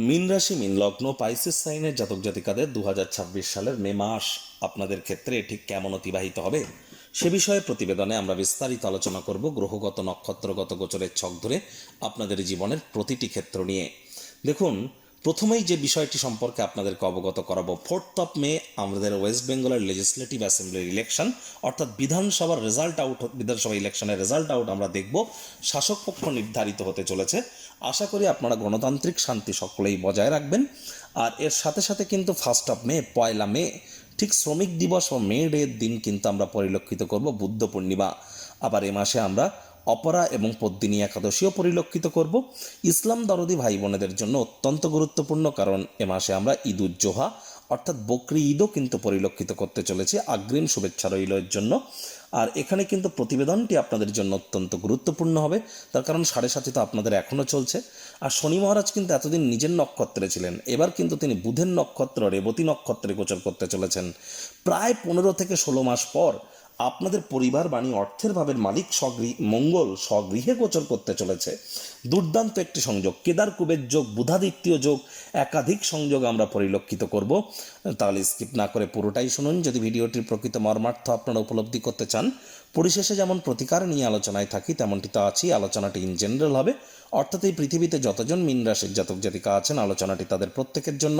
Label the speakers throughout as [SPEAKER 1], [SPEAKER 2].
[SPEAKER 1] মীন রাশি মীন লগ্ন পাইসেস সাইনের জাতক জাতিকাদের 2026 সালের মে মাস আপনাদের ক্ষেত্রে ঠিক কেমন অতিবাহিত হবে সে বিষয়ে প্রতিবেদনে আমরা বিস্তারিত আলোচনা করব। গ্রহগত নক্ষত্রগত গোচরের ছক ধরে আপনাদের জীবনের প্রতিটি ক্ষেত্র নিয়ে দেখুন, প্রথমেই যে বিষয়টি সম্পর্কে আপনাদেরকে অবগত করাবো, 4th অফ মে আমাদের ওয়েস্ট বেঙ্গলের লেজিসলেটিভ অ্যাসেম্বলির ইলেকশন অর্থাৎ বিধানসভার রেজাল্ট আউট, বিধানসভা ইলেকশনের রেজাল্ট আউট আমরা দেখব। শাসক পক্ষ নির্ধারিত হতে চলেছে। আশা করি আপনারা গণতান্ত্রিক শান্তি সকলেই বজায় রাখবেন। আর এর সাথে সাথে কিন্তু 1st অফ মে, 1 মে ঠিক শ্রমিক দিবস ও মে ডের দিন কিন্তু আমরা পরিলক্ষিত করব বুদ্ধ পূর্ণিমা। আবার এ মাসে আমরা অপরা এবং পদ্মিনী একাদশীও পরিলক্ষিত করব। ইসলাম দরদি ভাই বোনেদের জন্য অত্যন্ত গুরুত্বপূর্ণ, কারণ এ মাসে আমরা ঈদ উজ জোহা অর্থাৎ বকরি ঈদও কিন্তু পরিলক্ষিত করতে চলেছি। অগ্রিম শুভেচ্ছা রইল এর জন্য। আর এখানে কিন্তু প্রতিবেদনটি আপনাদের জন্য অত্যন্ত গুরুত্বপূর্ণ হবে, তার কারণ 7.5 তো আপনাদের এখনও চলছে। আর শনি মহারাজ কিন্তু এতদিন নিজের নক্ষত্রে ছিলেন, এবার কিন্তু তিনি বুধের নক্ষত্র রেবতী নক্ষত্রে গোচর করতে চলেছেন। প্রায় 15 থেকে 16 মাস পর আপনাদের পরিবার বাণী অর্থের ভাবের মালিক মঙ্গল স্বগৃহে গোচর করতে চলেছে। দুর্দান্ত একটি সংযোগ, কেদার কুবের যোগ, বুধাদিত্য যোগ, একাধিক সংযোগ আমরা পরিলক্ষিত করব। তাহলে স্কিপ না করে পুরোটাই শুনুন যদি ভিডিওটির প্রকৃত মর্মার্থ আপনারা উপলব্ধি করতে চান। পরিশেষে যেমন প্রতিকার নিয়ে আলোচনায় থাকি তেমনটি তো আছেই। আলোচনাটি ইন জেনারেল হবে, অর্থাৎ এই পৃথিবীতে যতজন মীন রাশির জাতক জাতিকা আছেন আলোচনাটি তাদের প্রত্যেকের জন্য।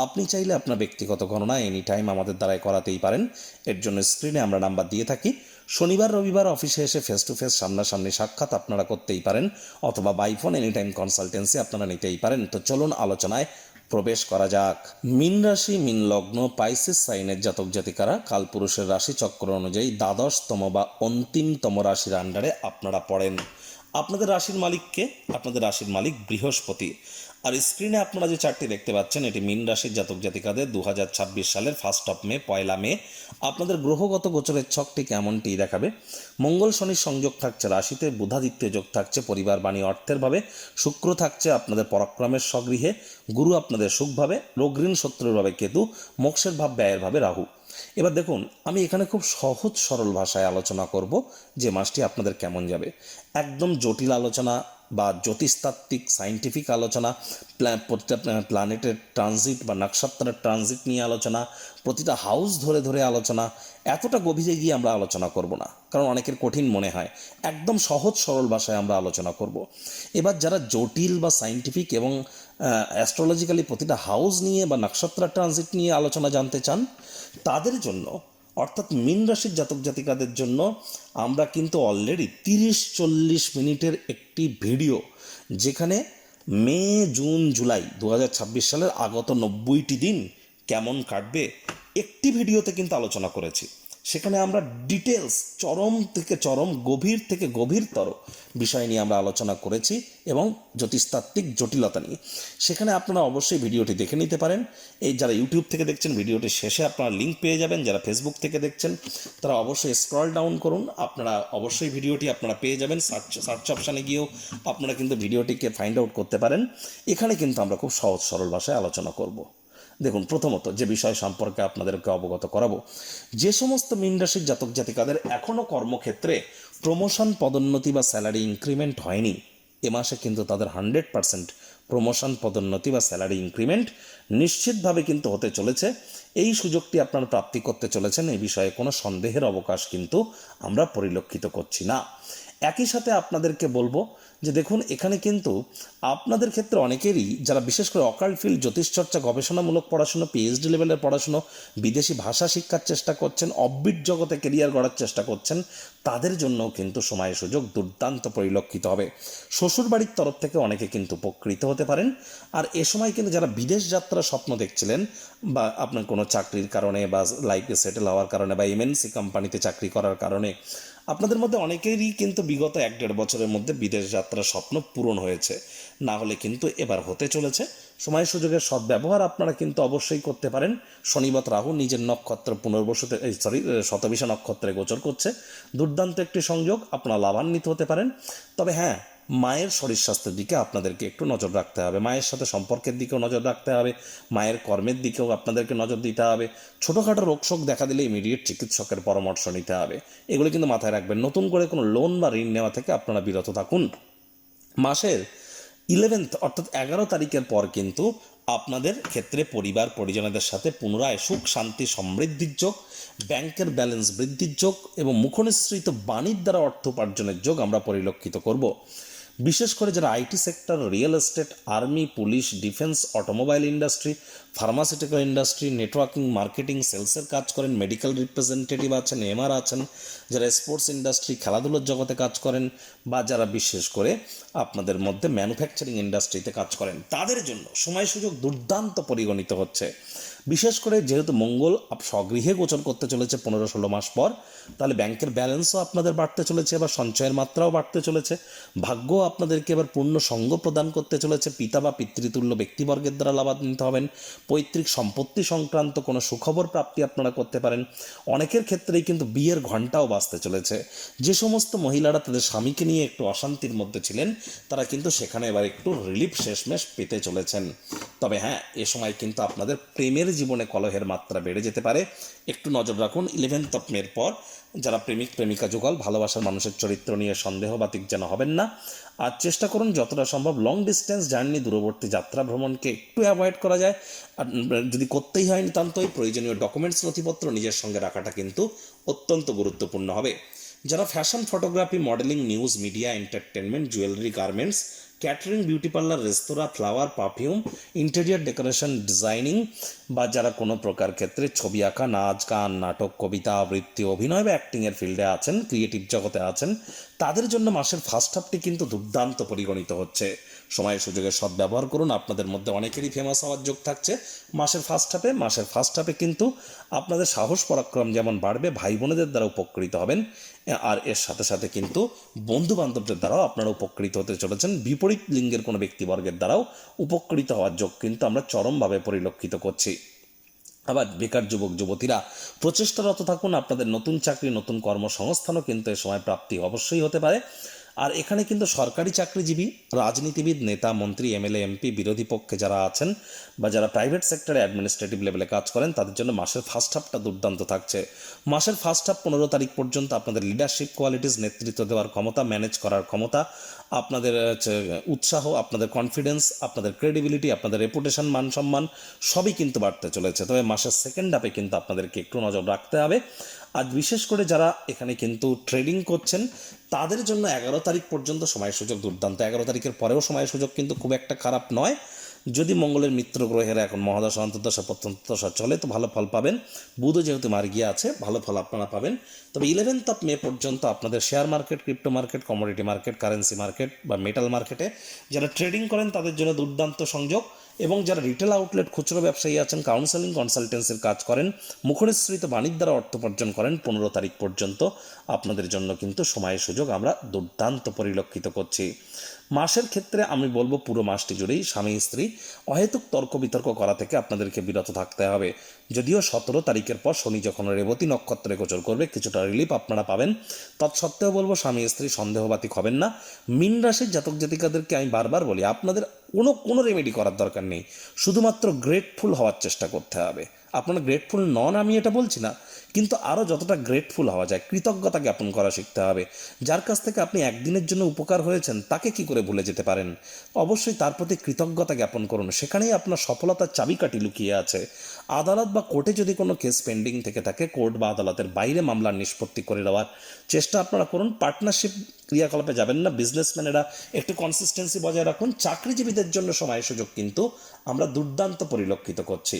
[SPEAKER 1] আপনি চাইলে আপনার ব্যক্তিগত গণনা এনি টাইম আমাদের দ্বারাই করাতেই পারেন। এর জন্য স্ক্রিনে আমরা নাম্বার দিয়ে থাকি। শনিবার রবিবার অফিসে এসে ফেস টু ফেস সামনাসামনি সাক্ষাৎ আপনারা করতেই পারেন, অথবা by phone any time consultancy আপনারা নিতেই পারেন। তো চলুন আলোচনায় প্রবেশ করা যাক। মীন রাশি মীন লগ্ন পাইসেস সাইনের জাতক জাতিকারা কালপুরুষের রাশি চক্র অনুযায়ী 12তম বা অন্তিমতম রাশির আন্ডারে আপনারা পড়েন। আপনাদের রাশির মালিককে, আপনাদের রাশির মালিক বৃহস্পতি। আর স্ক্রিনে আপনারা যে চারটি দেখতে পাচ্ছেন এটি মীন রাশির জাতক জাতিকাদের 2026 সালের 1 মে 1 মে আপনাদের গ্রহগত গোচরের ছকটি কেমনটি দেখাবে। মঙ্গল শনির সংযোগ থাকছে রাশিতে, বুধাদিত্য যোগ থাকছে পরিবার বাণী অর্থের ভাবে, শুক্র থাকছে আপনাদের পরাক্রমের স্বগৃহে, গুরু আপনাদের সুখভাবে, রোগঋণ শত্রুর ভাবে কেতু, মোক্ষের ভাব ব্যয়ের ভাবে রাহু। এবার দেখুন, আমি এখানে খুব সহজ সরল ভাষায় আলোচনা করব যে মাসটি আপনাদের কেমন যাবে। একদম জটিল আলোচনা বা জ্যোতিষতাত্ত্বিক সায়েন্টিফিক আলোচনা, প্রতিটা প্ল্যানেটের ট্রানজিট বা নক্ষত্রের ট্রানজিট নিয়ে আলোচনা, প্রতিটা হাউস ধরে ধরে আলোচনা, এতটা গভীরে গিয়ে আমরা আলোচনা করব না, কারণ অনেকের কঠিন মনে হয়। একদম সহজ সরল ভাষায় আমরা আলোচনা করব। এবার যারা জটিল বা সায়েন্টিফিক এবং অ্যাস্ট্রোলজিক্যালি প্রতিটা হাউস নিয়ে বা নক্ষত্র ট্রানজিট নিয়ে আলোচনা জানতে চান তাদের জন্য, অর্থাৎ মীন রাশির জাতক জাতিকাদের জন্য আমরা কিন্তু অলরেডি 30-40 মিনিটের একটি ভিডিও, যেখানে মে জুন জুলাই 2026 সালের আগত 90টি দিন কেমন কাটবে একটি ভিডিওতে কিন্তু আলোচনা করেছি। সেখানে আমরা ডিটেলস চরম থেকে চরম, গভীর থেকে গভীরতর বিষয় নিয়ে আমরা আলোচনা করেছি এবং জ্যোতিষতাত্ত্বিক জটিলতা নিয়ে। সেখানে আপনারা অবশ্যই ভিডিওটি দেখে নিতে পারেন। এই যারা ইউটিউব থেকে দেখছেন ভিডিওটি শেষে আপনারা লিঙ্ক পেয়ে যাবেন, যারা ফেসবুক থেকে দেখছেন তারা অবশ্যই স্ক্রল ডাউন করুন, আপনারা অবশ্যই ভিডিওটি আপনারা পেয়ে যাবেন। সার্চ অপশানে গিয়েও আপনারা কিন্তু ভিডিওটিকে ফাইন্ড আউট করতে পারেন। এখানে কিন্তু আমরা খুব সহজ সরল ভাষায় আলোচনা করব। দেখুন, প্রথমত যে বিষয় সম্পর্কে আপনাদেরকে অবগত করাবো, যে সমস্ত মীন রাশির জাতক জাতিকাদের এখনও কর্মক্ষেত্রে প্রমোশন, পদোন্নতি বা স্যালারি ইনক্রিমেন্ট হয়নি, এ মাসে কিন্তু তাদের 100% প্রমোশন, পদোন্নতি বা স্যালারি ইনক্রিমেন্ট নিশ্চিতভাবে কিন্তু হতে চলেছে। এই সুযোগটি আপনারা প্রাপ্তি করতে চলেছেন, এই বিষয়ে কোনো সন্দেহের অবকাশ কিন্তু আমরা পরিলক্ষিত করছি না। একই সাথে আপনাদেরকে বলবো যে দেখুন, এখানে কিন্তু আপনাদের ক্ষেত্রে অনেকেরই যারা বিশেষ করে অকাল্ট ফিল্ড, জ্যোতিষচর্চা, গবেষণামূলক পড়াশুনো, পিএইচডি লেভেলের পড়াশুনো, বিদেশি ভাষা শিক্ষার চেষ্টা করছেন, অফবিট জগতে কেরিয়ার গড়ার চেষ্টা করছেন, তাদের জন্যও কিন্তু সময় সুযোগ দুর্দান্ত পরিলক্ষিত হবে। শ্বশুরবাড়ির তরফ থেকে অনেকে কিন্তু উপকৃত হতে পারেন। আর এ সময় কিন্তু যারা বিদেশ যাত্রার স্বপ্ন দেখছিলেন বা আপনার কোনো চাকরির কারণে বা লাইফে সেটেল হওয়ার কারণে বা এমএনসি কোম্পানিতে চাকরি করার কারণে আপনাদের মধ্যে অনেকেরই কিন্তু বিগত 1-1.5 বছরের মধ্যে বিদেশ যাত্রার স্বপ্ন পূরণ হয়েছে, না হলে কিন্তু এবার হতে চলেছে। সময় সুযোগের সদ্ব্যবহার আপনারা কিন্তু অবশ্যই করতে পারেন। শনিবার রাহু নিজের নক্ষত্র পুনর্বসুতে শতবিশা নক্ষত্রে গোচর করছে, দুর্দান্ত একটি সংযোগ, আপনারা লাভান্বিত হতে পারেন। তবে হ্যাঁ, মায়ের শরীর স্বাস্থ্যের দিকে আপনাদেরকে একটু নজর রাখতে হবে, মায়ের সাথে সম্পর্কের দিকেও নজর রাখতে হবে, মায়ের কর্মের দিকেও আপনাদেরকে নজর দিতে হবে। ছোটোখাটো রোগশোক দেখা দিলে ইমিডিয়েট চিকিৎসকের পরামর্শ নিতে হবে, এগুলো কিন্তু মাথায় রাখবেন। নতুন করে কোনো লোন বা ঋণ নেওয়া থেকে আপনারা বিরত থাকুন। মাসের অর্থাৎ 11 তারিখের পর কিন্তু আপনাদের ক্ষেত্রে পরিবার পরিজনদের সাথে পুনরায় সুখ শান্তি সমৃদ্ধির যোগ, ব্যাংকের ব্যালেন্স বৃদ্ধির যোগ এবং মুখনিসৃত বাণীর দ্বারা অর্থ উপার্জনের যোগ আমরা পরিলক্ষিত করব। বিশেষ করে যারা IT sector, real estate, army, police, defence, automobile industry, pharmaceutical industry, networking, marketing, সেলসের কাজ করেন, মেডিকেল রিপ্রেজেন্টেটিভ আছেন, এমআর আছেন, যারা স্পোর্টস ইন্ডাস্ট্রি, খেলাধুলোর জগতে কাজ করেন, বা যারা বিশেষ করে আপনাদের মধ্যে ম্যানুফ্যাকচারিং ইন্ডাস্ট্রিতে কাজ করেন, তাদের জন্য সময় সুযোগ দুর্দান্ত পরিগণিত হচ্ছে। বিশেষ করে যেহেতু মঙ্গল স্বগৃহে গোচর করতে চলেছে 15-16 মাস পর, তাহলে ব্যাংকের ব্যালেন্সও আপনাদের বাড়তে চলেছে, এবার সঞ্চয়ের মাত্রাও বাড়তে চলেছে, ভাগ্য আপনাদেরকে এবার পূর্ণ সঙ্গ প্রদান করতে চলেছে, পিতা বা পিতৃতুল্য ব্যক্তিবর্গের দ্বারা লাভান্বিত হবেন, পৈতৃক সম্পত্তি সংক্রান্ত কোনো সুখবর প্রাপ্তি আপনারা করতে পারেন। অনেকের ক্ষেত্রেই কিন্তু বিয়ের ঘণ্টাও বাজতে চলেছে। যে সমস্ত মহিলারা তাদের স্বামীকে নিয়ে একটু অশান্তির মধ্যে ছিলেন, তারা কিন্তু সেখানে এবার একটু রিলিফ শেষমেশ পেতে চলেছেন। তবে হ্যাঁ, এ সময় কিন্তু আপনাদের প্রেমের জীবনে কলহের মাত্রা বেড়ে যেতে পারে, একটু নজর রাখুন 11 মের পর। যারা প্রেমিক প্রেমিকা যুগল, ভালোবাসার মানুষের চরিত্র নিয়ে সন্দেহবাতিক যেন হবেন না। আর চেষ্টা করুন যতটা সম্ভব লং ডিস্টেন্স জার্নি, দূরবর্তী যাত্রা ভ্রমণকে একটু অ্যাভয়েড করা যায়। আর যদি করতেই হয় নিতান্তই, প্রয়োজনীয় ডকুমেন্টস নথিপত্র নিজের সঙ্গে রাখাটা কিন্তু অত্যন্ত গুরুত্বপূর্ণ হবে। যারা fashion, photography, modeling, news, media, entertainment, jewellery, garments, catering, beauty parlour, restaurant, flower, perfume, interior decoration, designing, বা যারা কোনো প্রকার ক্ষেত্রে ছবি আঁকা, নাচ, গান, নাটক, কবিতা, আবৃত্তি, অভিনয় বা অ্যাক্টিংয়ের ফিল্ডে আছেন, ক্রিয়েটিভ জগতে আছেন, তাদের জন্য মাসের ফার্স্ট হাফটি কিন্তু দুর্দান্ত পরিগণিত হচ্ছে। সময় সুযোগের সদ্ব্যবহার করুন, আপনাদের মধ্যে অনেকেরই ফেমাস হওয়ার যোগ থাকছে মাসের ফার্স্ট হাফে কিন্তু আপনাদের সাহস পরাক্রম যেমন বাড়বে, ভাই বোনেদের দ্বারা উপকৃত হবেন, আর এর সাথে সাথে কিন্তু বন্ধু বান্ধবদের দ্বারাও আপনারা উপকৃত হতে চলেছেন। বিপরীত লিঙ্গের কোনো ব্যক্তিবর্গের দ্বারাও উপকৃত হওয়ার যোগ কিন্তু আমরা চরমভাবে পরিলক্ষিত করছি। আবার বেকার যুবক যুবতীরা প্রচেষ্টারত থাকুন, আপনাদের নতুন চাকরি, নতুন কর্মসংস্থানও কিন্তু এ সময় প্রাপ্তি অবশ্যই হতে পারে। আর এখানে কিন্তু সরকারি চাকরিজীবী, রাজনীতিবিদ, নেতা, মন্ত্রী, এমএলএ, এমপি, বিরোধী পক্ষে যারা আছেন, বা যারা প্রাইভেট সেক্টরে অ্যাডমিনিস্ট্রেটিভ লেভেলে কাজ করেন, তাদের জন্য মাসের ফার্স্ট হাফটা দুর্দান্ত থাকছে। মাসের ফার্স্ট হাফ 15 তারিখ পর্যন্ত আপনাদের লিডারশিপ কোয়ালিটিস, নেতৃত্ব দেওয়ার ক্ষমতা, ম্যানেজ করার ক্ষমতা, আপনাদের উৎসাহ, আপনাদের কনফিডেন্স, আপনাদের ক্রেডিবিলিটি, আপনাদের রেপুটেশন, মান সম্মান সবই কিন্তু বাড়তে চলেছে। তবে মাসের সেকেন্ড হাফে কিন্তু আপনাদেরকে একটু নজর রাখতে হবে। আর বিশেষ করে যারা এখানে কিন্তু ট্রেডিং করছেন, তাদের জন্য 11 তারিখ পর্যন্ত সময় সুযোগ দুর্দান্ত। 11 তারিখের পরেও সময় সুযোগ কিন্তু খুব একটা খারাপ নয়। যদি মঙ্গলের মিত্র গ্রহের এখন মহাদশা, অন্তর্দশা, প্রত্যন্তদশা চলে, তো ভালো ফল পাবেন। বুধও যেহেতু মার্গিয়া আছে, ভালো ফল আপনারা পাবেন। তবে 11 মে পর্যন্ত আপনাদের share market, crypto market, commodity market, currency market বা মেটাল মার্কেটে যারা ট্রেডিং করেন, তাদের জন্য দুর্দান্ত সংযোগ। এবং যারা রিটেল আউটলেট, খুচরো ব্যবসায়ী আছেন, কাউন্সেলিং, কনসালটেন্সির কাজ করেন, মুখনিসৃত বাণীর দ্বারা অর্থ উপার্জন করেন, 15 তারিখ পর্যন্ত আপনাদের জন্য কিন্তু সময় সুযোগ আমরা দুর্দান্ত পরিলক্ষিত করছি। মাসের ক্ষেত্রে আমি বলবো পুরো মাসটি জুড়েই স্বামী স্ত্রী অহেতুক তর্ক বিতর্ক করা থেকে আপনাদেরকে বিরত থাকতে হবে। যদিও 17 তারিখের পর শনি যখন রেবতী নক্ষত্রে গোচর করবে, কিছুটা রিলিফ আপনারা পাবেন। তৎসত্ত্বেও বলবো স্বামী স্ত্রী সন্দেহবাতিক হবেন না। মীন রাশির জাতক জাতিকাদেরকে আমি বারবার বলি, আপনাদের কোনো রেমেডি করার দরকার নেই, শুধুমাত্র গ্রেটফুল হওয়ার চেষ্টা করতে হবে। আপনারা গ্রেটফুল নন আমি এটা বলছি না, কিন্তু আরও যতটা গ্রেটফুল হওয়া যায়, কৃতজ্ঞতা জ্ঞাপন করা শিখতে হবে। যার কাছ থেকে আপনি একদিনের জন্য উপকার হয়েছেন, তাকে কি করে ভুলে যেতে পারেন? অবশ্যই তার প্রতি কৃতজ্ঞতা জ্ঞাপন করুন, সেখানেই আপনার সফলতার চাবিকাঠি লুকিয়ে আছে। আদালত বা কোর্টে যদি কোনো কেস পেন্ডিং থেকে থাকে, কোর্ট বা আদালতের বাইরে মামলার নিষ্পত্তি করে দেওয়ার চেষ্টা আপনারা করুন। পার্টনারশিপ ক্রিয়াকলাপে যাবেন না। বিজনেসম্যানেরা একটু কনসিস্টেন্সি বজায় রাখুন। চাকরিজীবীদের জন্য সময় সুযোগ কিন্তু আমরা দুর্দান্ত পরিলক্ষিত করছি।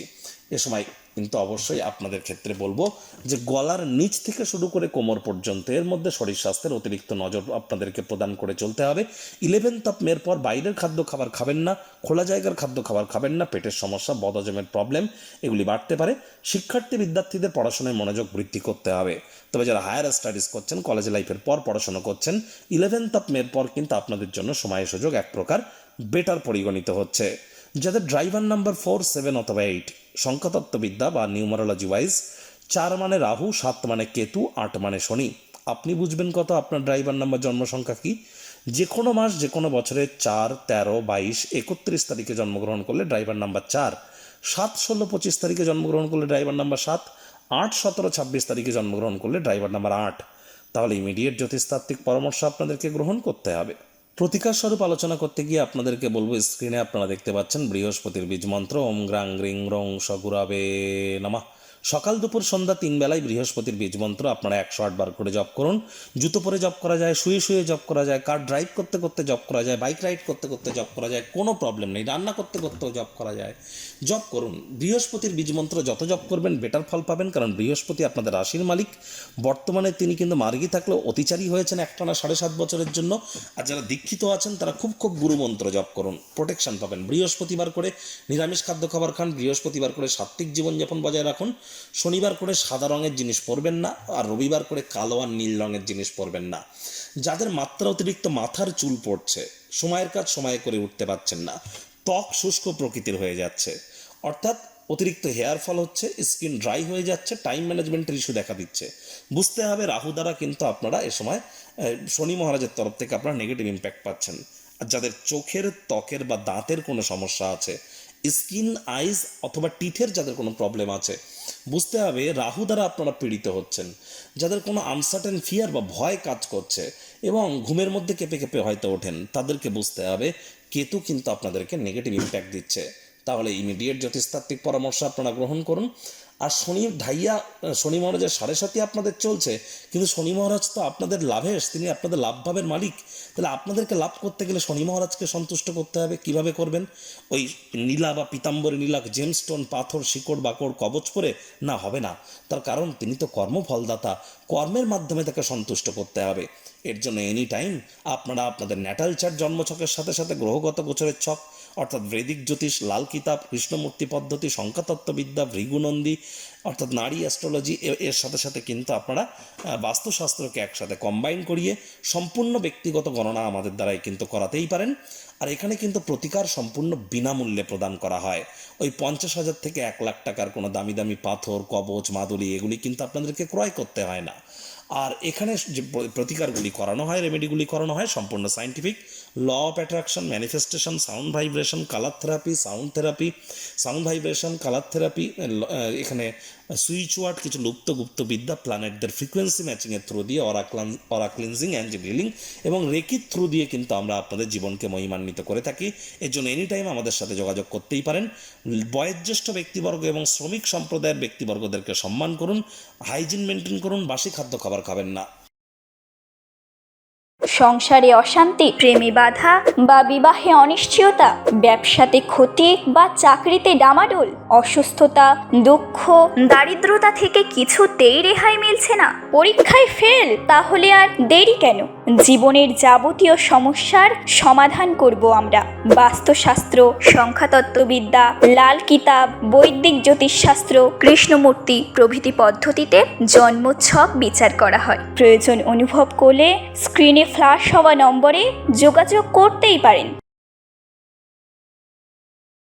[SPEAKER 1] এ সময় কিন্তু অবশ্যই আপনাদের ক্ষেত্রে বলবো যে গলার নিচ থেকে শুরু করে কোমর পর্যন্ত এর মধ্যে শরীর স্বাস্থ্যের অতিরিক্ত নজর আপনাদেরকে প্রদান করে চলতে হবে। 11 মের পর বাইরের খাদ্য খাবার খাবেন না, খোলা জায়গার খাদ্য খাবার খাবেন না। পেটের সমস্যা, বদহজমের প্রবলেম এগুলি বাড়তে পারে। শিক্ষার্থী বিদ্যার্থীদের পড়াশোনায় মনোযোগ বৃদ্ধি করতে হবে। তবে যারা হায়ার স্টাডিজ করছেন, কলেজ লাইফের পর পড়াশোনা করছেন, 11 মের পর কিন্তু আপনাদের জন্য সময় সুযোগ এক প্রকার বেটার পরিগণিত হচ্ছে। যাদের ড্রাইভার নাম্বার 4, 7 অথবা 8 সংখ্যাতত্ত্ববিদ্যা বা নিউমারোলজি ওয়াইজ 4 মানে রাহু, 7 মানে কেতু, 8 মানে শনি, আপনি বুঝবেন কত আপনার ড্রাইভার নাম্বার জন্ম সংখ্যা কি। যে কোনো মাস, যে কোনো বছরে 4, 13, 22, 31 তারিখে জন্মগ্রহণ করলে ড্রাইভার নাম্বার 4, 7, 16, 25 তারিখে জন্মগ্রহণ করলে ড্রাইভার নাম্বার 7, 8, 17, 26 তারিখে জন্মগ্রহণ করলে ড্রাইভার নাম্বার 8। তাহলে ইমিডিয়েট জ্যোতিষতাত্ত্বিক পরামর্শ আপনাদেরকে গ্রহণ করতে হবে। প্রতিকার স্বরূপ আলোচনা করতে গিয়ে আপনাদেরকে বলবো, স্ক্রিনে আপনারা দেখতে পাচ্ছেন বৃহস্পতির বীজ মন্ত্র ওম গ্রাং গ্রিং রং সগুরাবে নমঃ। সকাল দুপুর সন্ধ্যা 3 বেলায় বৃহস্পতির বীজ মন্ত্র আপনারা 108 বার করে জপ করুন। জুতো পরে জপ করা যায়, শুয়ে শুয়ে জপ করা যায়, কার ড্রাইভ করতে করতে জপ করা যায়, বাইক রাইড করতে করতে জপ করা যায়, কোনো প্রবলেম নেই। রান্না করতে করতেও জপ করা যায়, জপ করুন। বৃহস্পতির বীজ মন্ত্র যত জপ করবেন বেটার ফল পাবেন, কারণ বৃহস্পতি আপনাদের রাশির মালিক। বর্তমানে তিনি কিন্তু মার্গী থাকলেও অতিচারী হয়েছেন একটানা 7.5 বছরের জন্য। আর যারা দীক্ষিত আছেন তারা খুব গুরু মন্ত্র জপ করুন, প্রোটেকশন পাবেন। বৃহস্পতিবার করে নিরামিষ খাদ্য খাবার খান, বৃহস্পতিবার করে সাত্ত্বিক জীবনযাপন বজায় রাখুন, শনিবার করে সাদা রঙের জিনিস পরবেন না, আর রবিবার করে কালো আর নীল রঙের জিনিস পরবেন না। যাদের মাত্রা অতিরিক্ত মাথার চুল পড়ছে, সময়ের কাজ সময়ে করে উঠতে পারছেন না, ত্বক শুষ্ক প্রকৃতির হয়ে যাচ্ছে, অর্থাৎ অতিরিক্ত হেয়ার ফল হচ্ছে, স্কিন ড্রাই হয়ে যাচ্ছে, টাইম ম্যানেজমেন্টের ইস্যু দেখা দিচ্ছে, বুঝতে হবে রাহু দ্বারা কিন্তু আপনারা এ সময় শনি মহারাজের তরফ থেকে আপনারা নেগেটিভ ইম্প্যাক্ট পাচ্ছেন। আর যাদের চোখের, ত্বকের বা দাঁতের কোনো সমস্যা আছে, স্কিন, আইজ অথবা টিথের যাদের কোনো প্রবলেম আছে, বুঝতে হবে রাহু দ্বারা আপনারা পীড়িত হচ্ছেন। যাদের কোনো আনসার্টেন ফিয়ার বা ভয় কাজ করছে এবং ঘুমের মধ্যে কেঁপে কেঁপে হয়তো ওঠেন, তাদেরকে বুঝতে হবে কেতু কিন্তু আপনাদেরকে নেগেটিভ ইম্প্যাক্ট দিচ্ছে। তাহলে ইমিডিয়েট জ্যোতিষতাত্ত্বিক পরামর্শ আপনারা গ্রহণ করুন। আর শনি মহারাজের 7.5 আপনাদের চলছে, কিন্তু শনি মহারাজ তো আপনাদের লাভেশ, তিনি আপনাদের লাভভাবের মালিক। তাহলে আপনাদেরকে লাভ করতে গেলে শনি মহারাজকে সন্তুষ্ট করতে হবে। কিভাবে করবেন? ওই নীলা বা পিতাম্বরী নীলা জেমস্টোন, পাথর, শিকড় বাকড়, কবচ পরে না হবে না। তার কারণ তিনি তো কর্মফলদাতা, কর্মের মাধ্যমে তাকে সন্তুষ্ট করতে হবে। এর জন্য এনি টাইম আপনারা আপনাদের ন্যাটাল চার্ট, জন্মছকের সাথে সাথে গ্রহগত গোচরের ছক, অর্থাৎ বৈদিক জ্যোতিষ, লাল কিতাব, কৃষ্ণমূর্তি পদ্ধতি, সংখ্যাতত্ত্ববিদ্যা, ভৃগুনন্দী অর্থাৎ নারী অ্যাস্ট্রোলজি, এর সাথে সাথে কিন্তু আপনারা বাস্তুশাস্ত্রকে একসাথে কম্বাইন করিয়ে সম্পূর্ণ ব্যক্তিগত গণনা আমাদের দ্বারাই কিন্তু করাতেই পারেন। আর এখানে কিন্তু প্রতিকার সম্পূর্ণ বিনামূল্যে প্রদান করা হয়। ওই 50,000 থেকে 1 লাখ টাকার কোনো দামি দামি পাথর, কবচ, মাদুলি এগুলি কিন্তু আপনাদেরকে ক্রয় করতে হয় না। আর এখানে যে প্রতিকারগুলি করানো হয়, রেমেডিগুলি করানো হয় সম্পূর্ণ scientific. Law of attraction, manifestation, sound vibration, colour therapy, sound vibration, colour therapy, এখানে সুইচ ওয়ার্ড, কিছু লুপ্ত গুপ্ত বিদ্যা, প্ল্যানেটদের ফ্রিকোয়েন্সি ম্যাচিংয়ের থ্রু দিয়ে, অরা ক্লিনজিং, অ্যাঞ্জেল হিলিং এবং রেকির থ্রু দিয়ে কিন্তু আমরা আপনাদের জীবনকে মহিমান্বিত করে থাকি। এর জন্য এনি টাইম আমাদের সাথে যোগাযোগ করতেই পারেন। বয়োজ্যেষ্ঠ ব্যক্তিবর্গ এবং শ্রমিক সম্প্রদায়ের ব্যক্তিবর্গদেরকে সম্মান করুন, হাইজিন মেনটেন করুন, বাসি খাদ্য খাবার খাবেন না।
[SPEAKER 2] সংসারে অশান্তি, প্রেমে বাধা বা বিবাহে অনিশ্চয়তা, ব্যবসাতে ক্ষতি বা চাকরিতে ডামাডোল, অসুস্থতা, দুঃখ, দারিদ্রতা থেকে কিছুতেই রেহাই মিলছে না, পরীক্ষায় ফেল, তাহলে আর দেরি কেন? জীবনের যাবতীয় সমস্যার সমাধান করব আমরা। বাস্তুশাস্ত্র, সংখ্যাতত্ত্ববিদ্যা, লাল কিতাব, বৈদিক জ্যোতিষশাস্ত্র, কৃষ্ণমূর্তি প্রভৃতি পদ্ধতিতে জন্মছক বিচার করা হয়। প্রয়োজন অনুভব করলে স্ক্রিনে ফ্ল্যাশ হওয়া নম্বরে যোগাযোগ করতেই পারেন।